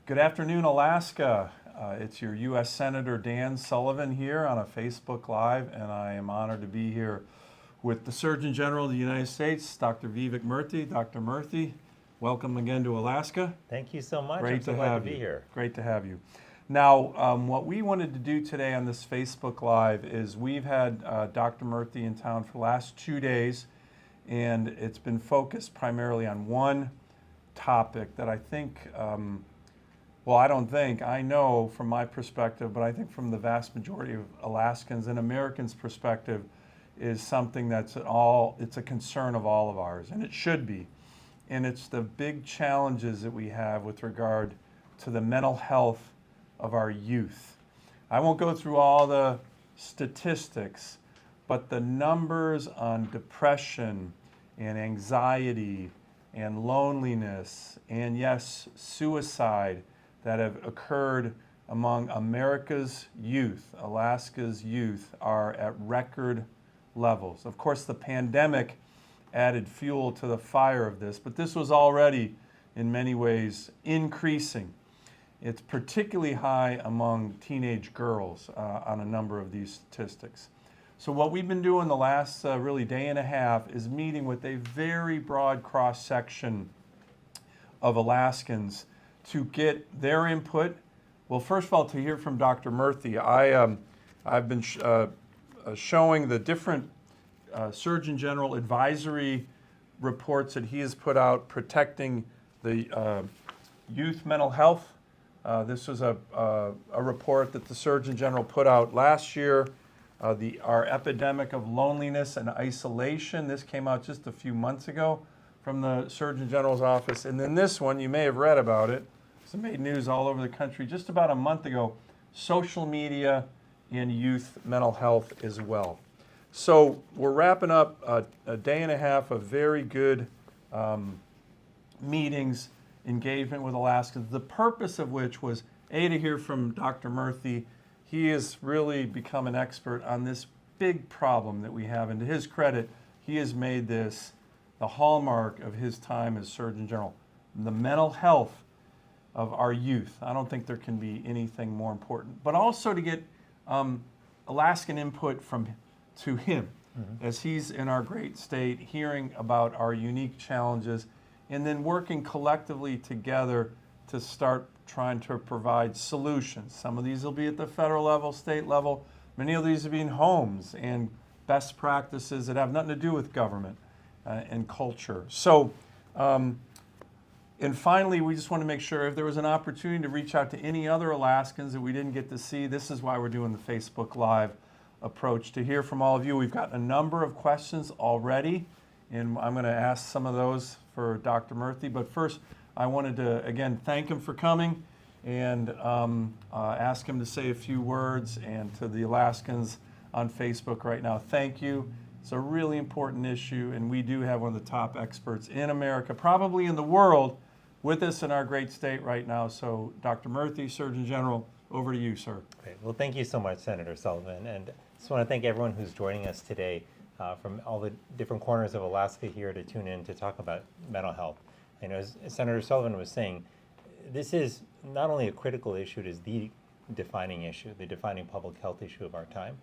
Good afternoon, Alaska. It's your U.S. Senator Dan Sullivan here on a Facebook Live, and I am honored to be here with the Surgeon General of the United States, Dr. Vivek Murthy. Dr. Murthy, welcome again to Alaska. Thank you so much. Great I'm so to glad have to be you. here. Great to have you. Now, what we wanted to do today on this Facebook Live is we've had Dr. Murthy in town for the last 2 days, and it's been focused primarily on one topic that I think, I know from my perspective, but I think from the vast majority of Alaskans and Americans' perspective, is something it's a concern of all of ours, and it should be. And it's the big challenges that we have with regard to the mental health of our youth. I won't go through all the statistics, but the numbers on depression and anxiety and loneliness and, yes, suicide that have occurred among America's youth, Alaska's youth, are at record levels. Of course, the pandemic added fuel to the fire of this, but this was already in many ways increasing. It's particularly high among teenage girls on a number of these statistics. So what we've been doing the last really day and a half is meeting with a very broad cross-section of Alaskans to get their input. Well, first of all, to hear from Dr. Murthy, I've been showing the different Surgeon General advisory reports that he has put out protecting the youth mental health. This was a report that the Surgeon General put out last year. Our epidemic of loneliness and isolation. This came out just a few months ago from the Surgeon General's office. And then this one, you may have read about it. It's made news all over the country just about a month ago. Social media and youth mental health as well. So we're wrapping up a day and a half of very good meetings, engagement with Alaskans, the purpose of which was, to hear from Dr. Murthy. He has really become an expert on this big problem that we have, and to his credit, he has made this the hallmark of his time as Surgeon General, the mental health of our youth. I don't think there can be anything more important, but also to get Alaskan input to him as he's in our great state, hearing about our unique challenges, and then working collectively together to start trying to provide solutions. Some of these will be at the federal level, state level. Many of these will be in homes and best practices that have nothing to do with government and culture. So, and finally, we just want to make sure if there was an opportunity to reach out to any other Alaskans that we didn't get to see, this is why we're doing the Facebook Live approach, to hear from all of you. We've got a number of questions already, and I'm going to ask some of those for Dr. Murthy. But first, I wanted to, again, thank him for coming and ask him to say a few words. And to the Alaskans on Facebook right now, thank you. It's a really important issue, and we do have one of the top experts in America, probably in the world, with us in our great state right now. So, Dr. Murthy, Surgeon General, over to you, sir. Great. Well, thank you so much, Senator Sullivan. And I just want to thank everyone who's joining us today from all the different corners of Alaska here to tune in to talk about mental health. And as Senator Sullivan was saying, this is not only a critical issue, it is the defining issue, the defining public health issue of our time.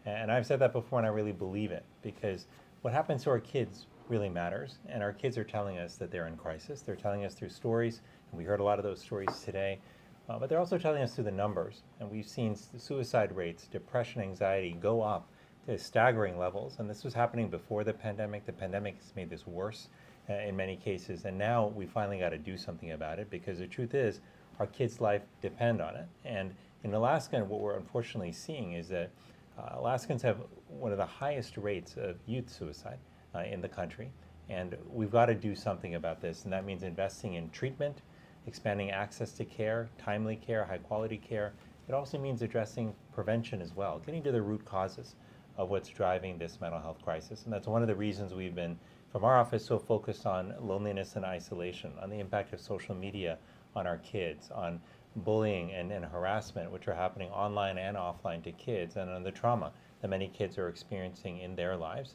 And I've said that before, and I really believe it, because what happens to our kids really matters. And our kids are telling us that they're in crisis. They're telling us through stories, and we heard a lot of those stories today. But they're also telling us through the numbers. And we've seen suicide rates, depression, anxiety go up to staggering levels. And this was happening before the pandemic. The pandemic has made this worse in many cases. And now we finally got to do something about it, because the truth is our kids' life depend on it. And in Alaska, what we're unfortunately seeing is that Alaskans have one of the highest rates of youth suicide in the country. And we've got to do something about this. And that means investing in treatment, expanding access to care, timely care, high quality care. It also means addressing prevention as well, getting to the root causes of what's driving this mental health crisis. And that's one of the reasons we've been, from our office, so focused on loneliness and isolation, on the impact of social media on our kids, on bullying and harassment, which are happening online and offline to kids, and on the trauma that many kids are experiencing in their lives.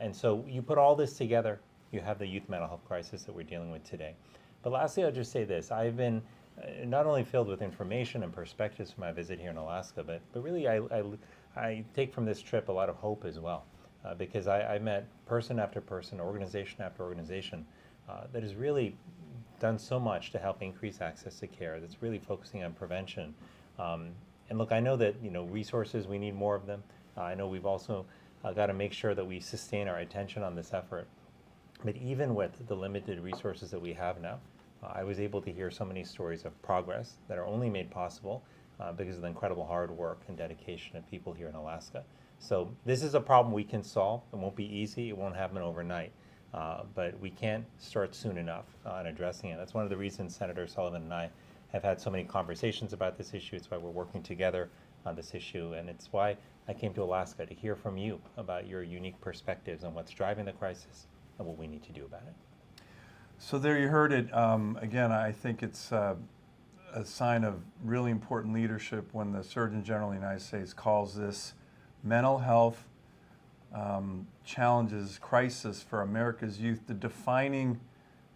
And so you put all this together, you have the youth mental health crisis that we're dealing with today. But lastly, I'll just say this. I've been not only filled with information and perspectives from my visit here in Alaska, but really I take from this trip a lot of hope as well, because I met person after person, organization after organization that has really done so much to help increase access to care, that's really focusing on prevention. And look, I know that, resources, we need more of them. I know we've also got to make sure that we sustain our attention on this effort. But even with the limited resources that we have now, I was able to hear so many stories of progress that are only made possible because of the incredible hard work and dedication of people here in Alaska. So this is a problem we can solve. It won't be easy. It won't happen overnight. But we can't start soon enough on addressing it. That's one of the reasons Senator Sullivan and I have had so many conversations about this issue. It's why we're working together on this issue. And it's why I came to Alaska, to hear from you about your unique perspectives on what's driving the crisis and what we need to do about it. So there you heard it. Again, I think it's a sign of really important leadership when the Surgeon General of the United States calls this mental health challenges, crisis for America's youth, the defining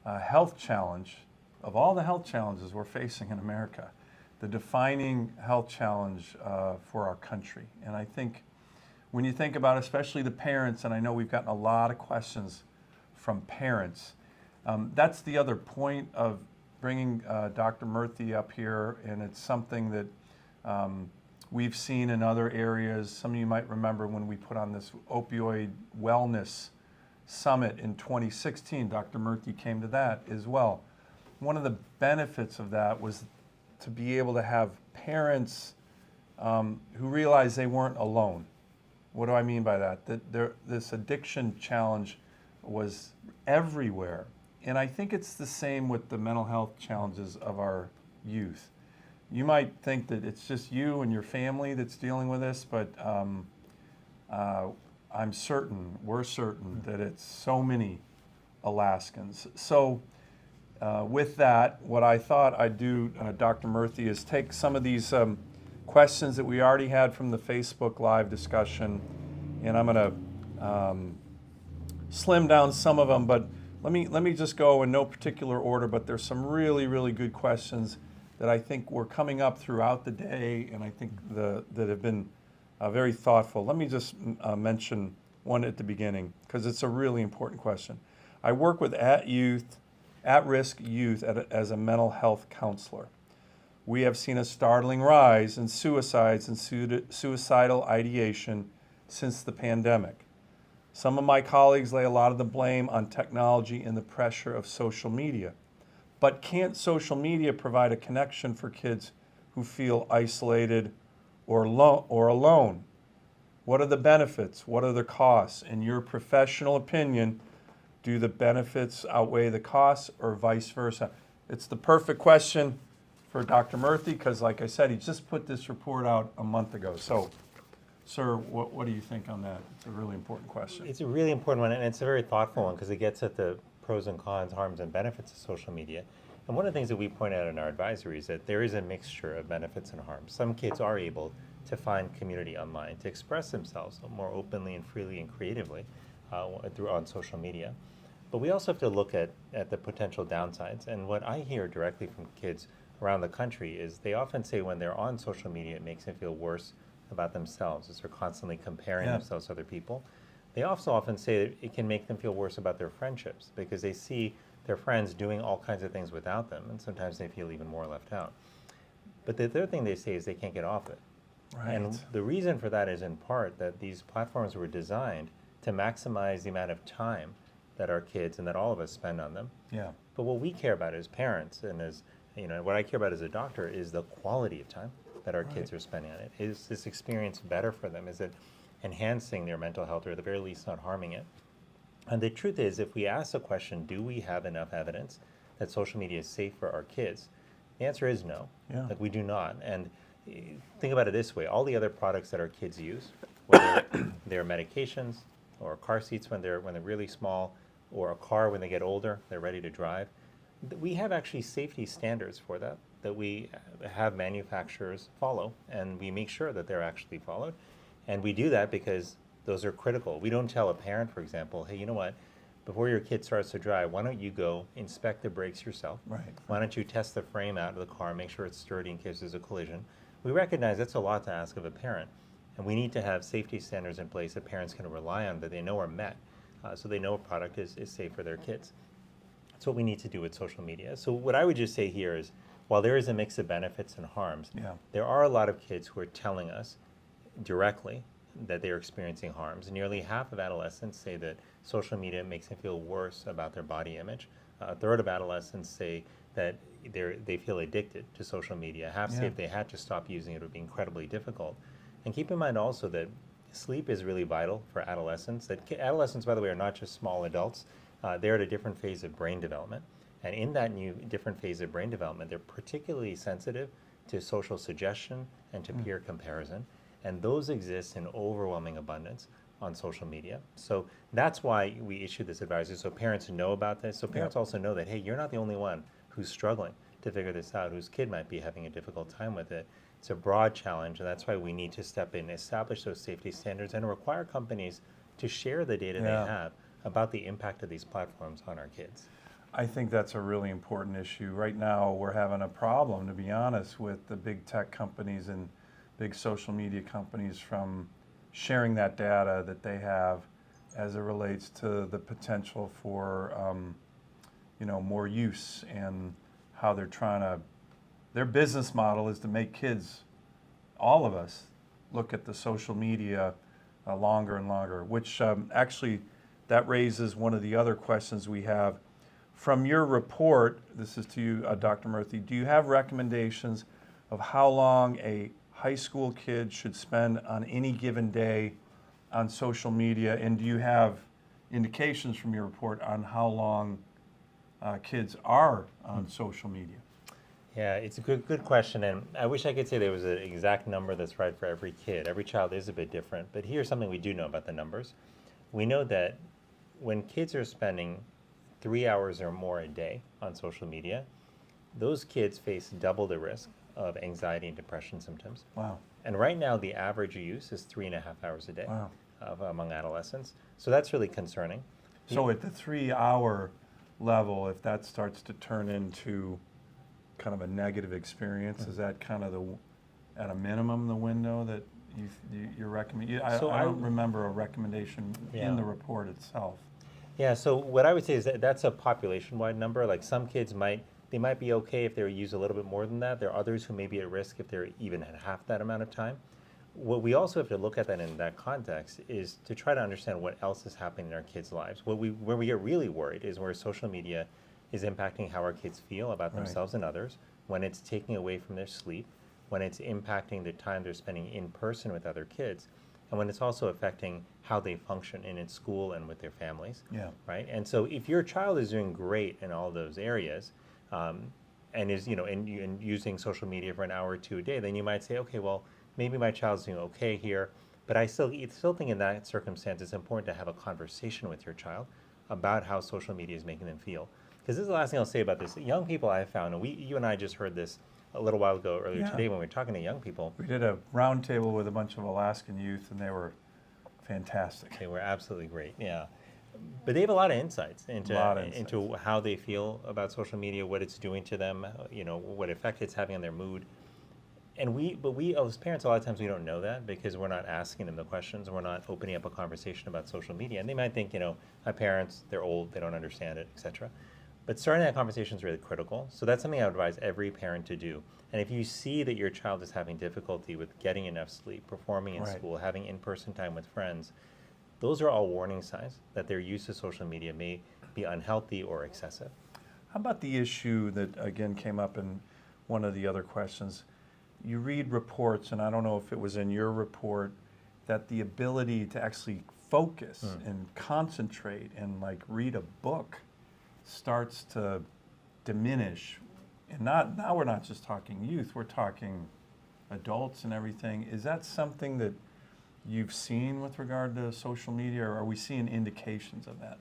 health challenge of all the health challenges we're facing in America, the defining health challenge for our country. And I think when you think about especially the parents, and I know we've gotten a lot of questions from parents, that's the other point of bringing Dr. Murthy up here, and it's something that we've seen in other areas. Some of you might remember when we put on this opioid wellness summit in 2016, Dr. Murthy came to that as well. One of the benefits of that was to be able to have parents who realized they weren't alone. What do I mean by that? That this addiction challenge was everywhere. And I think it's the same with the mental health challenges of our youth. You might think that it's just you and your family that's dealing with this, but we're certain that it's so many Alaskans. So with that, what I thought I'd do, Dr. Murthy, is take some of these questions that we already had from the Facebook Live discussion, and I'm going to slim down some of them, but let me just go in no particular order, but there's some really, really good questions that I think were coming up throughout the day, and I think that have been very thoughtful. Let me just mention one at the beginning, because it's a really important question. I work with at-risk youth as a mental health counselor. We have seen a startling rise in suicides and suicidal ideation since the pandemic. Some of my colleagues lay a lot of the blame on technology and the pressure of social media. But can't social media provide a connection for kids who feel isolated or alone? What are the benefits? What are the costs? In your professional opinion, do the benefits outweigh the costs or vice versa? It's the perfect question for Dr. Murthy because, like I said, he just put this report out a month ago. So, sir, what do you think on that? It's a really important question. It's a really important one, and it's a very thoughtful one because it gets at the pros and cons, harms and benefits of social media. And one of the things that we point out in our advisory is that there is a mixture of benefits and harms. Some kids are able to find community online, to express themselves more openly and freely and creatively on social media. But we also have to look at the potential downsides. And what I hear directly from kids around the country is they often say when they're on social media, it makes them feel worse about themselves as they're constantly comparing themselves to other people. They also often say that it can make them feel worse about their friendships because they see their friends doing all kinds of things without them, and sometimes they feel even more left out. But the third thing they say is they can't get off it. Right. And the reason for that is in part that these platforms were designed to maximize the amount of time that our kids and that all of us spend on them. Yeah. But what we care about as parents and as, what I care about as a doctor is the quality of time that our kids are spending on it. Is this experience better for them? Is it enhancing their mental health or at the very least not harming it? And the truth is, if we ask the question, do we have enough evidence that social media is safe for our kids? The answer is no. Yeah. Like we do not. And think about it this way, all the other products that our kids use, whether they're medications or car seats when they're really small, or a car when they get older, they're ready to drive, we have actually safety standards for that we have manufacturers follow, and we make sure that they're actually followed. And we do that because those are critical. We don't tell a parent, for example, hey, you know what, before your kid starts to drive, why don't you go inspect the brakes yourself? Right. Why don't you test the frame out of the car, make sure it's sturdy in case there's a collision? We recognize that's a lot to ask of a parent, and we need to have safety standards in place that parents can rely on, that they know are met, so they know a product is safe for their kids. That's what we need to do with social media. So what I would just say here is, while there is a mix of benefits and harms, Yeah. there are a lot of kids who are telling us directly that they're experiencing harms. Nearly half of adolescents say that social media makes them feel worse about their body image. A third of adolescents say that they feel addicted to social media. Half say Yeah. if they had to stop using it, it would be incredibly difficult. And keep in mind also that sleep is really vital for adolescents. Adolescents, by the way, are not just small adults. They're at a different phase of brain development. And in that new different phase of brain development, they're particularly sensitive to social suggestion and to peer comparison. And those exist in overwhelming abundance on social media. So that's why we issue this advisory, so parents know about this. So parents also know that, hey, you're not the only one who's struggling to figure this out, whose kid might be having a difficult time with it. It's a broad challenge, and that's why we need to step in, establish those safety standards, and require companies to share the data they have about the impact of these platforms on our kids. I think that's a really important issue. Right now, we're having a problem, to be honest, with the big tech companies and big social media companies from sharing that data that they have as it relates to the potential for, more use, and how they're trying to, their business model is to make kids, all of us, look at the social media longer and longer, which actually, that raises one of the other questions we have. From your report, this is to you, Dr. Murthy, do you have recommendations of how long a high school kid should spend on any given day on social media? And do you have indications from your report on how long kids are on social media? Yeah, it's a good question, and I wish I could say there was an exact number that's right for every kid. Every child is a bit different, but here's something we do know about the numbers. We know that when kids are spending 3 hours or more a day on social media, those kids face double the risk of anxiety and depression symptoms. Wow. And right now, the average use is 3.5 hours a day Wow. among adolescents. So that's really concerning. So at the 3 hour level, if that starts to turn into kind of a negative experience, is that kind of at a minimum, the window that you're recommending? I don't remember a recommendation in the report itself. Yeah, so what I would say is that that's a population-wide number. Like some kids might be okay if they use a little bit more than that. There are others who may be at risk if they're even at half that amount of time. What we also have to look at that in that context is to try to understand what else is happening in our kids' lives. Where we get really worried is where social media is impacting how our kids feel about themselves and others, when it's taking away from their sleep, when it's impacting the time they're spending in person with other kids, and when it's also affecting how they function in school and with their families. Yeah. Right. And so if your child is doing great in all those areas, and is and using social media for an hour or two a day, then you might say, okay, well, maybe my child's doing okay here, but I still think in that circumstance it's important to have a conversation with your child about how social media is making them feel. Because this is the last thing I'll say about this. Young people I have found, and you and I just heard this a little while ago earlier today when we were talking to young people. We did a roundtable with a bunch of Alaskan youth, and they were fantastic. They were absolutely great, yeah. But they have a lot of insights into how they feel about social media, what it's doing to them, what effect it's having on their mood. And we as parents, a lot of times we don't know that because we're not asking them the questions, we're not opening up a conversation about social media. And they might think, my parents, they're old, they don't understand it, etc. But starting that conversation is really critical. So that's something I would advise every parent to do. And if you see that your child is having difficulty with getting enough sleep, performing in school, having in-person time with friends, those are all warning signs that their use of social media may be unhealthy or excessive. How about the issue that, again, came up in one of the other questions? You read reports, and I don't know if it was in your report, that the ability to actually focus and concentrate and read a book starts to diminish. And now we're not just talking youth, we're talking adults and everything. Is that something that you've seen with regard to social media, or are we seeing indications of that?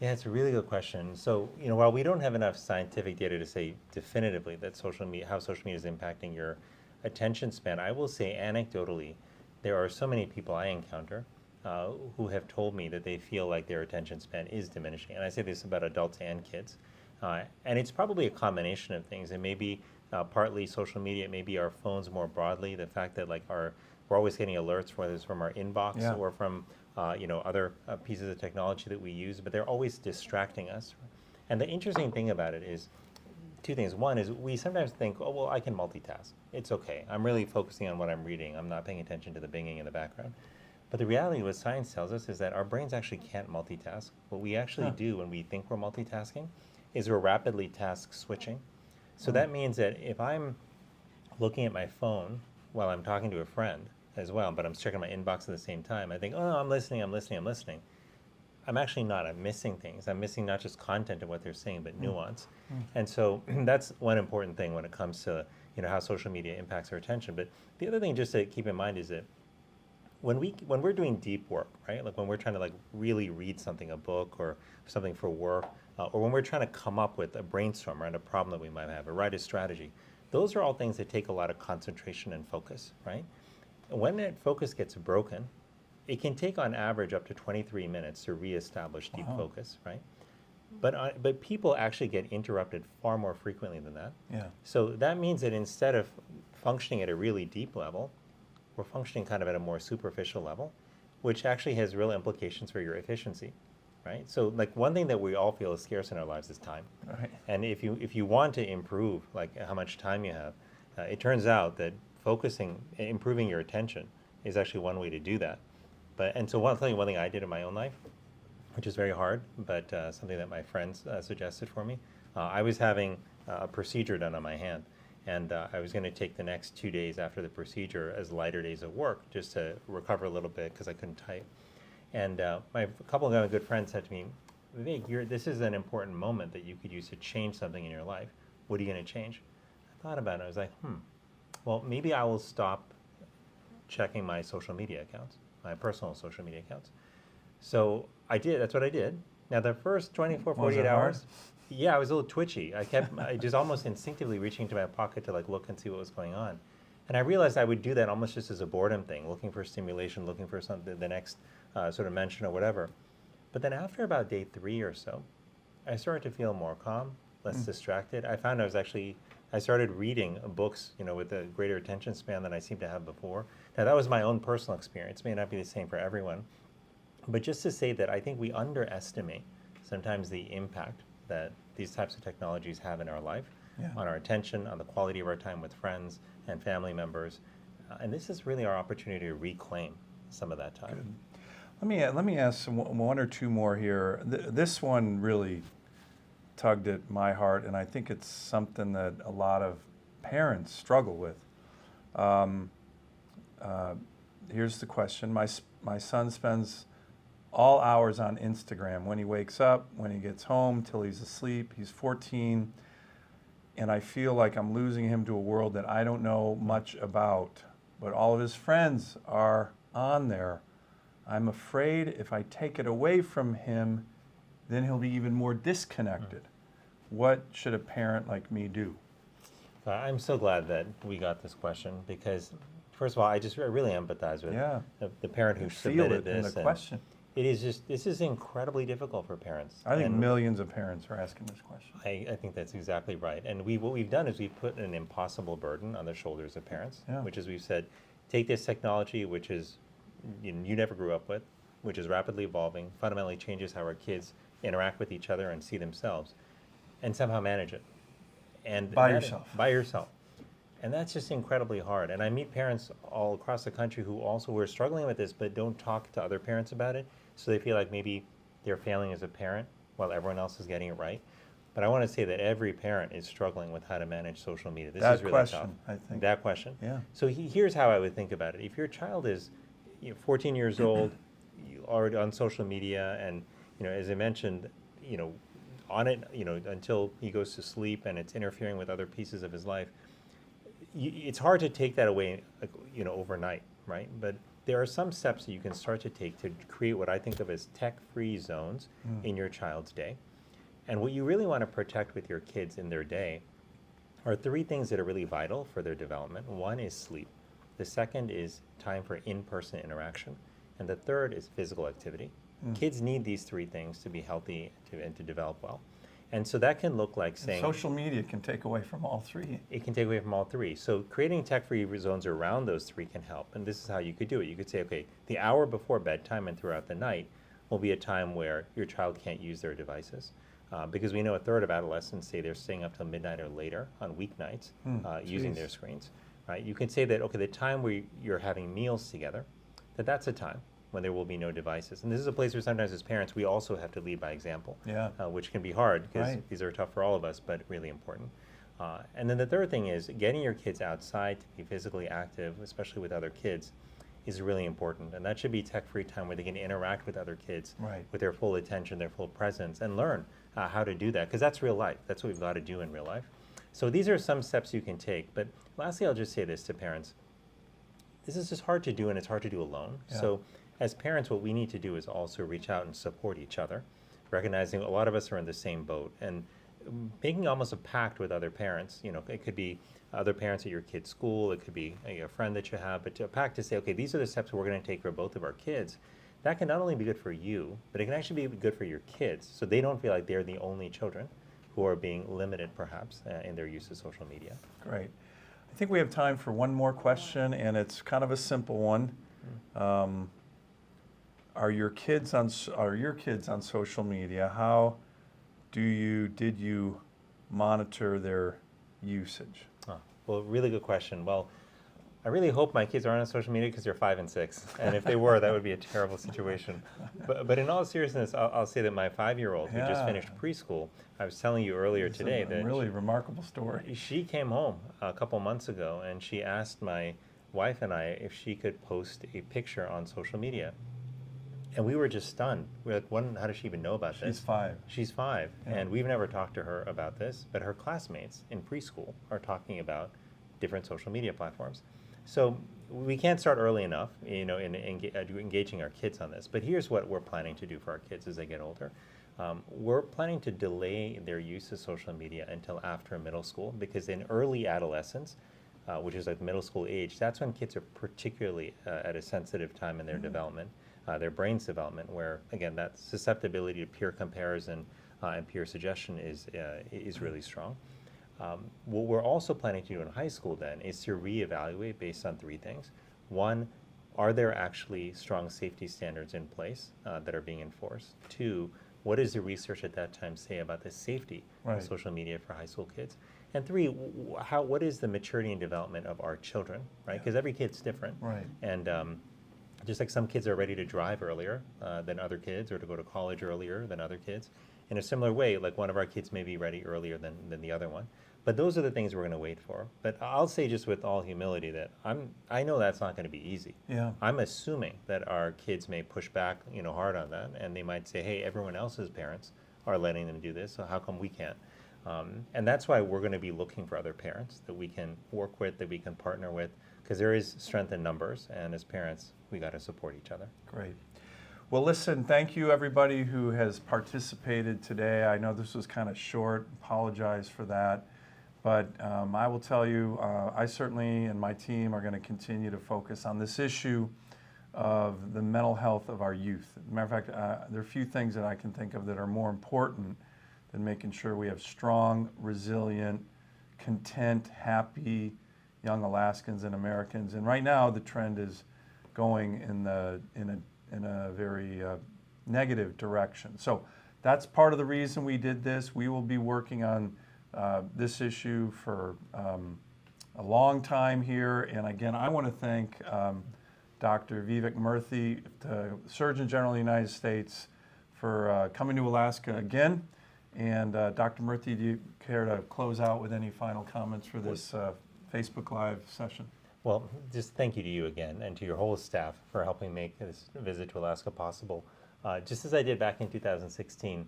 Yeah, it's a really good question. So, while we don't have enough scientific data to say definitively that how social media is impacting your attention span, I will say anecdotally, there are so many people I encounter who have told me that they feel like their attention span is diminishing. And I say this about adults and kids. And it's probably a combination of things. It may be partly social media, it may be our phones more broadly, the fact that like we're always getting alerts, whether it's from our inbox Yeah. or from other pieces of technology that we use, but they're always distracting us. And the interesting thing about it is two things. One is we sometimes think, oh, well, I can multitask. It's okay. I'm really focusing on what I'm reading. I'm not paying attention to the binging in the background. But the reality, what science tells us, is that our brains actually can't multitask. What we actually do when we think we're multitasking is we're rapidly task switching. So that means that if I'm looking at my phone while I'm talking to a friend as well, but I'm checking my inbox at the same time, I think, oh, I'm listening. I'm actually not. I'm missing things. I'm missing not just content of what they're saying, but nuance. And so that's one important thing when it comes to how social media impacts our attention. But the other thing just to keep in mind is that when we're doing deep work, right? Like when we're trying to like really read something, a book or something for work, or when we're trying to come up with a brainstorm around a problem that we might have, or write a strategy, those are all things that take a lot of concentration and focus, right? And when that focus gets broken, it can take on average up to 23 minutes to reestablish deep focus, right? But people actually get interrupted far more frequently than that. Yeah. So that means that instead of functioning at a really deep level, we're functioning kind of at a more superficial level, which actually has real implications for your efficiency, right? So like one thing that we all feel is scarce in our lives is time. Right. And if you want to improve like how much time you have, it turns out that improving your attention is actually one way to do that. And so I'll tell you one thing I did in my own life, which is very hard, but something that my friends suggested for me. I was having a procedure done on my hand, and I was going to take the next 2 days after the procedure as lighter days of work just to recover a little bit because I couldn't type. And a couple of my good friends said to me, Vivek, this is an important moment that you could use to change something in your life. What are you going to change? I thought about it. I was like, well, maybe I will stop checking my social media accounts, my personal social media accounts. So I did. That's what I did. Now, the first 24, 48 hours, yeah, I was a little twitchy. I just almost instinctively reaching into my pocket to like look and see what was going on. And I realized I would do that almost just as a boredom thing, looking for stimulation, looking for something, the next sort of mention or whatever. But then after about day 3 or so, I started to feel more calm, less distracted. I found I started reading books, with a greater attention span than I seemed to have before. Now, that was my own personal experience. It may not be the same for everyone. But just to say that I think we underestimate sometimes the impact that these types of technologies have in our life, on our attention, on the quality of our time with friends and family members. And this is really our opportunity to reclaim some of that time. Good. Let me ask one or two more here. This one really tugged at my heart, and I think it's something that a lot of parents struggle with. Here's the question. My son spends all hours on Instagram, when he wakes up, when he gets home, till he's asleep. He's 14, and I feel like I'm losing him to a world that I don't know much about, but all of his friends are on there. I'm afraid if I take it away from him, then he'll be even more disconnected. What should a parent like me do? I'm so glad that we got this question because, first of all, I really empathize with the parent who submitted this. In the question. This is incredibly difficult for parents. I think millions of parents are asking this question. I think that's exactly right. And what we've done is we've put an impossible burden on the shoulders of parents, which is we've said, take this technology, which is you never grew up with, which is rapidly evolving, fundamentally changes how our kids interact with each other and see themselves, and somehow manage it. And by yourself. And that's just incredibly hard. And I meet parents all across the country who also are struggling with this, but don't talk to other parents about it. So they feel like maybe they're failing as a parent while everyone else is getting it right. But I want to say that every parent is struggling with how to manage social media. This is really tough. I think. That question. Yeah. So here's how I would think about it. If your child is 14 years old, already on social media, and as I mentioned, on it, until he goes to sleep, and it's interfering with other pieces of his life. It's hard to take that away, overnight, right? But there are some steps that you can start to take to create what I think of as tech-free zones in your child's day. And what you really want to protect with your kids in their day are 3 things that are really vital for their development. One is sleep. The second is time for in-person interaction. and the third is physical activity. Kids need these three things to be healthy and to develop well. And so that can look like saying... Social media can take away from all three. It can take away from all three. So creating tech-free zones around those three can help. And this is how you could do it. You could say, okay, the hour before bedtime and throughout the night will be a time where your child can't use their devices. Because we know a third of adolescents say they're staying up till midnight or later on weeknights using their screens. Right? You can say that, okay, the time where you're having meals together, that's a time when there will be no devices. And this is a place where sometimes as parents, we also have to lead by example, which can be hard because these are tough for all of us, but really important. And then the third thing is getting your kids outside to be physically active, especially with other kids, is really important. And that should be tech-free time where they can interact with other kids with their full attention, their full presence, and learn how to do that, because that's real life. That's what we've got to do in real life. So these are some steps you can take. But lastly, I'll just say this to parents. This is just hard to do, and it's hard to do alone. So as parents, what we need to do is also reach out and support each other, recognizing a lot of us are in the same boat, and making almost a pact with other parents. You know, it could be other parents at your kid's school, it could be a friend that you have, but a pact to say, okay, these are the steps we're going to take for both of our kids. That can not only be good for you, but it can actually be good for your kids, so they don't feel like they're the only children who are being limited, perhaps, in their use of social media. Great. I think we have time for one more question, and it's kind of a simple one. Are your kids on social media? How did you monitor their usage? Oh, well, really good question. Well, I really hope my kids aren't on social media because they're 5 and 6, and if they were, that would be a terrible situation. But in all seriousness, I'll say that my 5-year-old who just finished preschool, I was telling you earlier today that really remarkable story. She came home a couple months ago, and she asked my wife and I if she could post a picture on social media. And we were just stunned. We're like, how does she even know about this? She's 5. She's 5, and we've never talked to her about this, but her classmates in preschool are talking about different social media platforms. So we can't start early enough, you know, in engaging our kids on this. But here's what we're planning to do for our kids as they get older. We're planning to delay their use of social media until after middle school, because in early adolescence, which is like middle school age, that's when kids are particularly at a sensitive time in their development. Their brain's development, where again that susceptibility to peer comparison and peer suggestion is really strong. What we're also planning to do in high school then is to reevaluate based on 3 things. One, are there actually strong safety standards in place that are being enforced? 2, what does the research at that time say about the safety of social media for high school kids? And 3, what is the maturity and development of our children, right? Because every kid's different. And just like some kids are ready to drive earlier than other kids, or to go to college earlier than other kids. In a similar way, like one of our kids may be ready earlier than the other one. But those are the things we're going to wait for. But I'll say just with all humility that I know that's not going to be easy. I'm assuming that our kids may push back, you know, hard on that, and they might say, hey, everyone else's parents are letting them do this, so how come we can't? And that's why we're going to be looking for other parents that we can work with, that we can partner with, because there is strength in numbers, and as parents, we got to support each other. Great. Well, listen, thank you everybody who has participated today. I know this was kind of short, apologize for that. But I will tell you, I certainly and my team are going to continue to focus on this issue of the mental health of our youth. As a matter of fact, there are few things that I can think of that are more important than making sure we have strong, resilient, content, happy young Alaskans and Americans. And right now, the trend is going in a very negative direction. So that's part of the reason we did this. We will be working on this issue for a long time here. And again, I want to thank Dr. Vivek Murthy, the Surgeon General of the United States, for coming to Alaska again. And Dr. Murthy, do you care to close out with any final comments for this Facebook Live session? Well, just thank you to you again and to your whole staff for helping make this visit to Alaska possible. Just as I did back in 2016,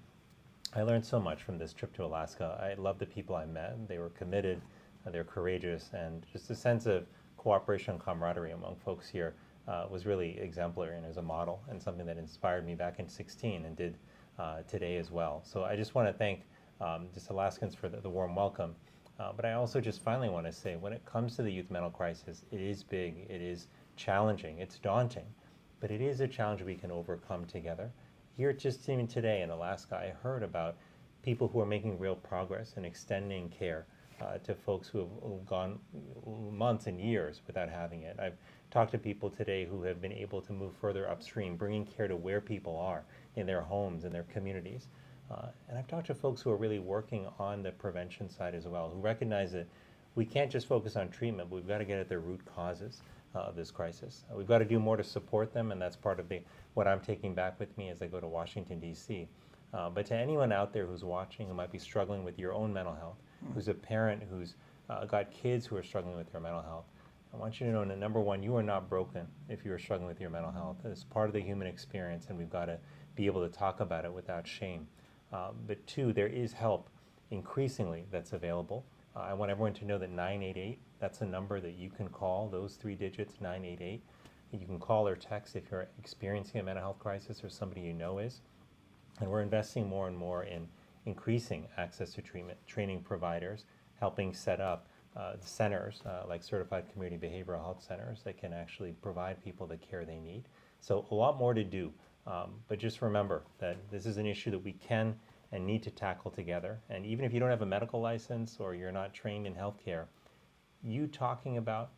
I learned so much from this trip to Alaska. I love the people I met. They were committed, they were courageous, and just a sense of cooperation and camaraderie among folks here was really exemplary and as a model, and something that inspired me back in 16 and did today as well. So I just want to thank just Alaskans for the warm welcome. But I also just finally want to say, when it comes to the youth mental crisis, it is big, it is challenging, it's daunting. but it is a challenge we can overcome together. Here, just even today in Alaska, I heard about people who are making real progress in extending care to folks who have gone months and years without having it. I've talked to people today who have been able to move further upstream, bringing care to where people are in their homes and their communities. And I've talked to folks who are really working on the prevention side as well, who recognize that we can't just focus on treatment, but we've got to get at the root causes of this crisis. We've got to do more to support them, and that's part of what I'm taking back with me as I go to Washington, D.C. But to anyone out there who's watching who might be struggling with your own mental health, who's a parent who's got kids who are struggling with their mental health, I want you to know that number one, you are not broken if you are struggling with your mental health. It's part of the human experience, and we've got to be able to talk about it without shame. But two, there is help increasingly that's available. I want everyone to know that 988, that's a number that you can call, those 3 digits, 988. You can call or text if you're experiencing a mental health crisis or somebody you know is. And we're investing more and more in increasing access to treatment, training providers, helping set up centers like certified community behavioral health centers that can actually provide people the care they need. So a lot more to do, but just remember that this is an issue that we can and need to tackle together. And even if you don't have a medical license or you're not trained in healthcare, you talking about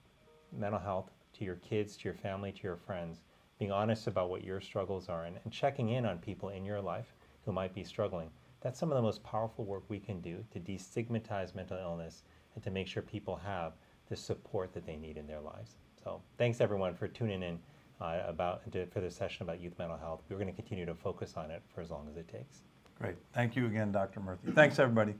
mental health to your kids, to your family, to your friends, being honest about what your struggles are and checking in on people in your life who might be struggling, that's some of the most powerful work we can do to destigmatize mental illness and to make sure people have the support that they need in their lives. So thanks everyone for tuning in for this session about youth mental health. We're going to continue to focus on it for as long as it takes. Great. Thank you again, Dr. Murthy. Thanks, everybody.